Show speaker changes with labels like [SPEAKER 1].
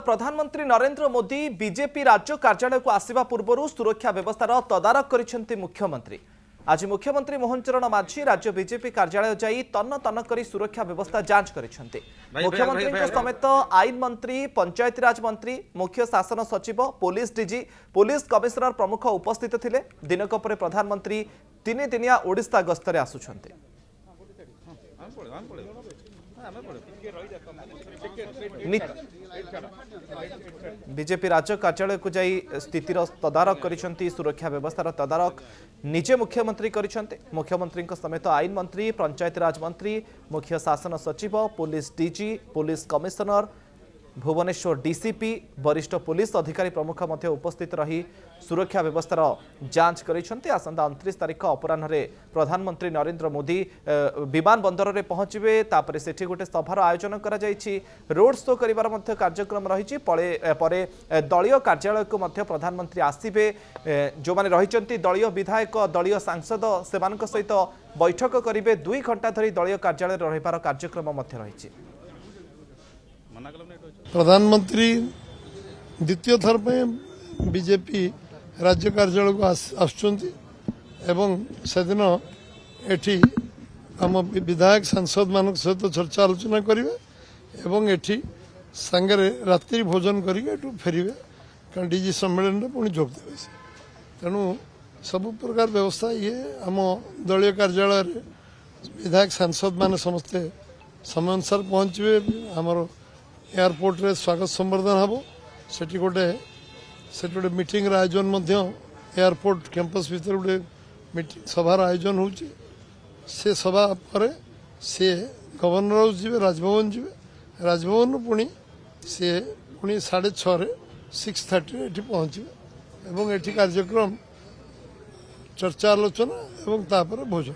[SPEAKER 1] प्रधानमंत्री नरेंद्र मोदी बीजेपी राज्य कार्यालय को आसिबा पूर्व सुरक्षा व्यवस्थार तदारख करिसेंती मुख्यमंत्री। आज मुख्यमंत्री मोहन चरण माझी राज्य बीजेपी कार्यालय जाई तन्न तन्न करी सुरक्षा व्यवस्था जांच करिसेंती। मुख्यमंत्री समेत आईन मंत्री, पंचायतीराज मंत्री, मुख्य शासन सचिव, पुलिस डीजी, पुलिस कमिशनर प्रमुख उपस्थित थिले। दिनक परे प्रधानमंत्री तीन दिनिया ओडिशा गस्तरे आसुछंती। बीजेपी राज्य कार्यालय को जाई स्थितिर तदारख करिसेंती। सुरक्षा व्यवस्थार तदारख निजे मुख्यमंत्री करिसेंती। मुख्यमंत्री समेत आईन मंत्री, पंचायतीराज मंत्री, मुख्य शासन सचिव, police DG, police commissioner, Bhubaneswar DCP, वरिष्ठ पुलिस अधिकारी प्रमुख मध्य उपस्थित रही सुरक्षा व्यवस्थार जांच करिसेंती। आसंता 29 तारिख अपराह्न प्रधानमंत्री नरेंद्र मोदी विमान बंदर में पहुंचे। तापर सेठी गोटे सभार आयोजन करा जायछि। रोड शो करिवार मध्य कार्यक्रम रही। परे दलीय कार्यालय को मध्य प्रधानमंत्री आसिबे। जो माने रहिचंती दलीय विधायक, दलीय सांसद सेमानक सहित बैठक करिवे। 2 घंटा धरी दलीय कार्यालय रहिबार कार्यक्रम मध्य रहिछि।
[SPEAKER 2] प्रधानमंत्री द्वितीय थर पे बीजेपी राज्य कार्यालय को आसुचंती एवं सेदिन एठी आम विधायक सांसद मान सहित चर्चा आलोचना करेंगे एवं एठी सांगरे रात्रि भोजन करके फेरवे कारण डीजी सम्मेलन में पुणी जोग देवे। तेणु सब प्रकार व्यवस्था ये आम दलीय कार्यालय विधायक सांसद मान समस्ते समय अनुसार पहुँचे। आमर एयरपोर्ट रे स्वागत संवर्धन हम सेठी गोटे मीटिंग आयोजन एयरपोर्ट कैंपस भीतर गोटे मीटिंग सभार आयोजन होची। से सभा पर से गवर्नर हाउस जी राजभवन जी राजभवन पुणी से पुणी 6:30 6:30 ये पहुँचे एवं ये कार्यक्रम चर्चा आलोचना एवं तापर भोजन।